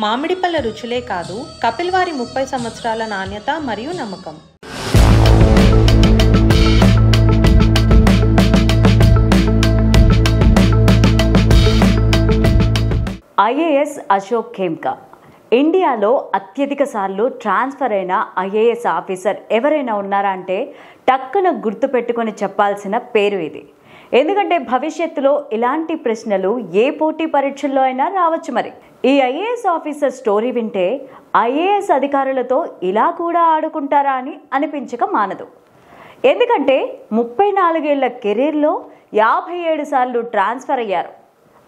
మామిడి పళ్ళ రుచులే కాదు, కపిల్ వారి 30 సంవత్సరాల నాణ్యత మరియు నమ్మకం. ఐఏఎస్ అశోక్ ఖేమ్కా ఇండియాలో అత్యధిక సార్లు ట్రాన్స్ఫర్ అయిన ఐఏఎస్ ఆఫీసర్ ఎవరైనా ఉన్నారా అంటే టక్కున గుర్తుపెట్టుకొని చెప్పాల్సిన పేరు ఇది. ఎందుకంటే భవిష్యత్తులో ఇలాంటి ప్రశ్నలు ఏ పోటీ పరీక్షల్లో అయినా రావచ్చు. మరి ఈ ఐఏఎస్ ఆఫీసర్ స్టోరీ వింటే ఐఏఎస్ అధికారులతో ఇలా కూడా ఆడుకుంటారా అని అనిపించక మానదు. ఎందుకంటే 34 ఏళ్ల కెరీర్లో 57 సార్లు ట్రాన్స్ఫర్ అయ్యారు.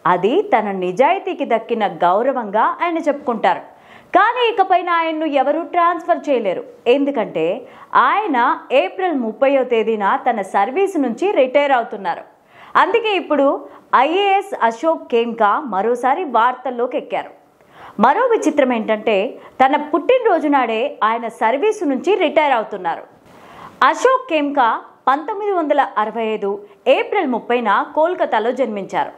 అది తన నిజాయితీకి దక్కిన గౌరవంగా ఆయన చెప్పుకుంటారు. కానీ ఇకపైన ఆయన్ను ఎవరూ ట్రాన్స్ఫర్ చేయలేరు. ఎందుకంటే ఆయన ఏప్రిల్ 30వ తేదీన తన సర్వీస్ నుంచి రిటైర్ అవుతున్నారు. అందుకే ఇప్పుడు ఐఏఎస్ అశోక్ ఖేమ్కా మరోసారి వార్తల్లోకి ఎక్కారు. మరో విచిత్రం ఏంటంటే తన పుట్టినరోజు నాడే ఆయన సర్వీసు నుంచి రిటైర్ అవుతున్నారు. అశోక్ ఖేమ్కా 1965 ఏప్రిల్ 30న కోల్కతాలో జన్మించారు.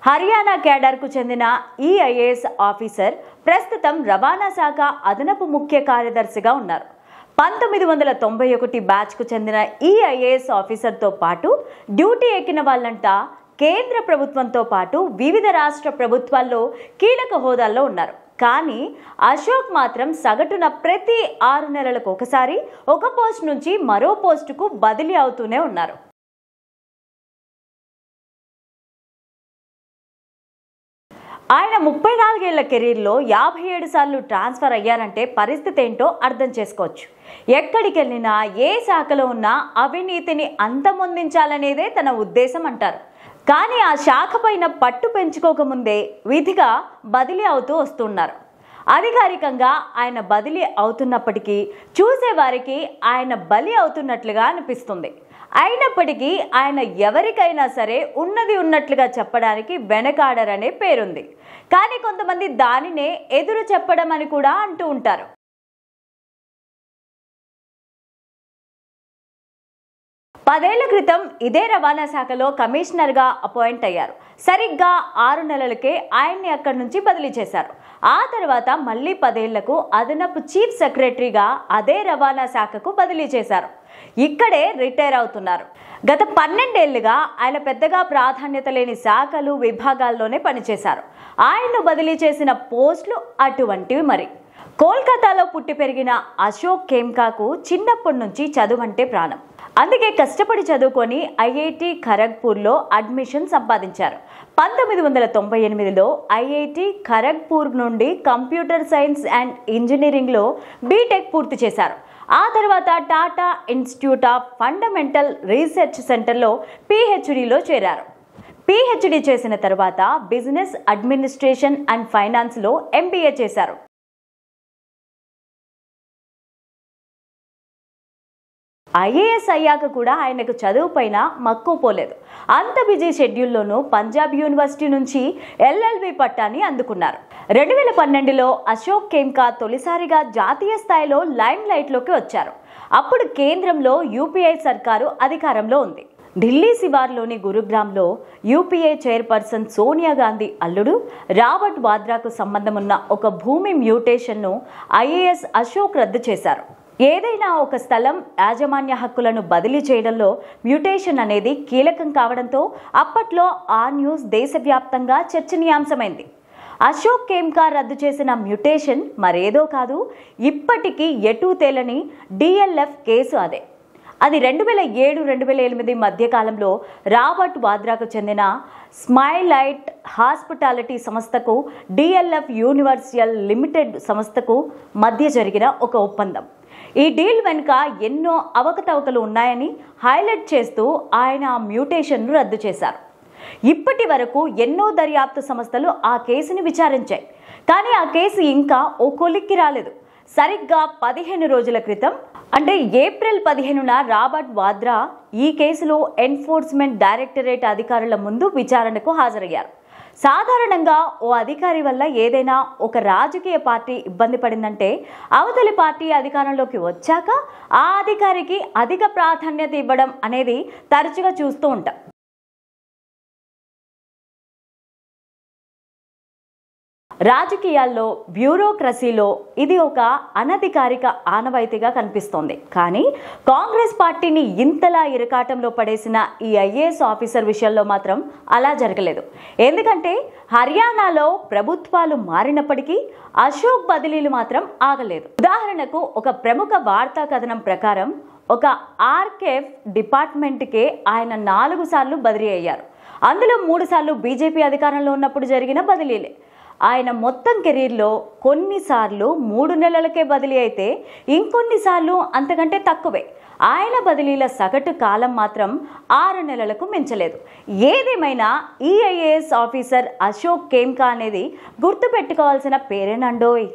హర్యానా క్యాడర్కు చెందిన ఈ ఐఏఎస్ ఆఫీసర్ ప్రస్తుతం రవాణా శాఖ అదనపు ముఖ్య కార్యదర్శిగా ఉన్నారు. 1991 బ్యాచ్కు చెందిన ఈ ఐఏఎస్ ఆఫీసర్తో పాటు డ్యూటీ ఎక్కిన వాళ్ళంతా కేంద్ర ప్రభుత్వంతో పాటు వివిధ రాష్ట్ర ప్రభుత్వాల్లో కీలక హోదాల్లో ఉన్నారు. కానీ అశోక్ మాత్రం సగటున ప్రతి 6 నెలలకు ఒకసారి ఒక పోస్ట్ నుంచి మరో పోస్టుకు బదిలీ అవుతూనే ఉన్నారు. ఆయన 34 ఏళ్ల కెరీర్లో 57 సార్లు ట్రాన్స్ఫర్ అయ్యారంటే పరిస్థితి ఏంటో అర్థం చేసుకోవచ్చు. ఎక్కడికి వెళ్ళినా ఏ శాఖలో ఉన్నా అవినీతిని అంతమొందించాలనేదే తన ఉద్దేశం అంటారు. కానీ ఆ శాఖ పైన పట్టు పెంచుకోకముందే విధిగా బదిలీ అవుతూ వస్తున్నారు. అధికారికంగా ఆయన బదిలీ అవుతున్నప్పటికీ చూసేవారికి ఆయన బలి అవుతున్నట్లుగా అనిపిస్తుంది. అయినప్పటికీ ఆయన ఎవరికైనా సరే ఉన్నది ఉన్నట్లుగా చెప్పడానికి వెనకాడరనే పేరుంది. కానీ కొంతమంది దానినే ఎదురు చెప్పడం అని కూడా అంటూ ఉంటారు. పదేళ్ల క్రితం ఇదే రవాణా శాఖలో కమిషనర్గా అపాయింట్ అయ్యారు. సరిగ్గా 6 నెలలకే ఆయన్ని అక్కడి నుంచి బదిలీ చేశారు. ఆ తర్వాత మళ్ళీ 10 ఏళ్లకు అదనపు చీఫ్ సెక్రటరీగా అదే రవాణా శాఖకు బదిలీ చేశారు. ఇక్కడే రిటైర్ అవుతున్నారు. గత 12 ఏళ్లుగా ఆయన పెద్దగా ప్రాధాన్యత లేని శాఖలు విభాగాల్లోనే పనిచేశారు. ఆయన్ను బదిలీ చేసిన పోస్టులు అటువంటివి. మరి కోల్కతాలో పుట్టి పెరిగిన అశోక్ ఖేమ్కాకు చిన్నప్పటి నుంచి చదువు అంటే ప్రాణం. అందుకే కష్టపడి చదువుకొని ఐఐటి ఖరగ్పూర్లో అడ్మిషన్ సంపాదించారు. 1998లో ఐఐటి ఖరగ్పూర్ నుండి కంప్యూటర్ సైన్స్ అండ్ ఇంజనీరింగ్లో బీటెక్ పూర్తి చేశారు. ఆ తర్వాత Tata institute of fundamental research సెంటర్లో పిహెచ్డిలో చేరారు. పిహెచ్డి చేసిన తర్వాత బిజినెస్ అడ్మినిస్ట్రేషన్ అండ్ ఫైనాన్స్లో ఎంబీఏ చేశారు. ఐఏఎస్ అయ్యాక కూడా ఆయనకు చదువు పైన మక్కువ పోలేదు. అంత బిజీ షెడ్యూల్లోనూ పంజాబ్ యూనివర్సిటీ నుంచి ఎల్ఎల్బి పట్టాని అందుకున్నారు. 2012లో అశోక్ ఖేమ్కా తొలిసారిగా జాతీయ స్థాయిలో లైమ్ లైట్లోకి వచ్చారు. అప్పుడు కేంద్రంలో యూపీఐ సర్కారు అధికారంలో ఉంది. ఢిల్లీ శివార్లోని గురుగ్రామ్లో యూపీఏ చైర్పర్సన్ సోనియా గాంధీ అల్లుడు రాబర్ట్ వాద్రాకు సంబంధమున్న ఒక భూమి మ్యూటేషన్ను ఐఏఎస్ అశోక్ రద్దు చేశారు. ఏదైనా ఒక స్థలం యాజమాన్య హక్కులను బదిలీ చేయడంలో మ్యూటేషన్ అనేది కీలకం కావడంతో అప్పట్లో ఆ న్యూస్ దేశవ్యాప్తంగా చర్చనీయాంశమైంది. అశోక్ ఖేమ్కా రద్దు చేసిన మ్యూటేషన్ మరేదో కాదు, ఇప్పటికీ ఎటూ తేలని డిఎల్ఎఫ్ కేసు అదే. అది 2007-2008 మధ్యకాలంలో రాబర్ట్ వాద్రాకు చెందిన స్మైలైట్ హాస్పిటాలిటీ సంస్థకు డిఎల్ఎఫ్ యూనివర్సల్ లిమిటెడ్ సంస్థకు మధ్య జరిగిన ఒక ఒప్పందం. ఈ డీల్ వెనుక ఎన్నో అవకతవకలు ఉన్నాయని హైలైట్ చేస్తూ ఆయన ఆ మ్యూటేషన్ను రద్దు చేశారు. ఇప్పటి వరకు ఎన్నో దర్యాప్తు సంస్థలు ఆ కేసుని విచారించాయి. కానీ ఆ కేసు ఇంకా ఓ కొలిక్కి రాలేదు. సరిగ్గా 15 రోజుల క్రితం అంటే ఏప్రిల్ 15న రాబర్ట్ వాద్రా ఈ కేసులో ఎన్ఫోర్స్మెంట్ డైరెక్టరేట్ అధికారుల ముందు విచారణకు హాజరయ్యారు. సాధారణంగా ఓ అధికారి వల్ల ఏదైనా ఒక రాజకీయ పార్టీ ఇబ్బంది పడిందంటే అవతలి పార్టీ అధికారంలోకి వచ్చాక ఆ అధికారికి అధిక ప్రాధాన్యత ఇవ్వడం అనేది తరచుగా చూస్తూ ఉంటాం. రాజకీయాల్లో, బ్యూరోక్రసీలో ఇది ఒక అనధికారిక ఆనవాయితీగా కనిపిస్తోంది. కానీ కాంగ్రెస్ పార్టీని ఇంతలా ఇరకాటంలో పడేసిన ఈ ఐఏఎస్ ఆఫీసర్ విషయంలో మాత్రం అలా జరగలేదు. ఎందుకంటే హర్యానాలో ప్రభుత్వాలు మారినప్పటికీ అశోక్ బదిలీలు మాత్రం ఆగలేదు. ఉదాహరణకు ఒక ప్రముఖ వార్తా కథనం ప్రకారం ఒక ఆర్కేఎఫ్ డిపార్ట్మెంట్కే ఆయన 4 సార్లు బదిలీ అయ్యారు. అందులో 3 సార్లు బీజేపీ అధికారంలో ఉన్నప్పుడు జరిగిన బదిలీలే. ఆయన మొత్తం కెరీర్లో కొన్నిసార్లు 3 నెలలకే బదిలీ అయితే ఇంకొన్నిసార్లు అంతకంటే తక్కువే. ఆయన బదిలీల సగటు కాలం మాత్రం 6 నెలలకు మించలేదు. ఏదేమైనా ఈ ఐఏఎస్ ఆఫీసర్ అశోక్ కేమ్కా అనేది గుర్తుపెట్టుకోవాల్సిన పేరేనండోయ్.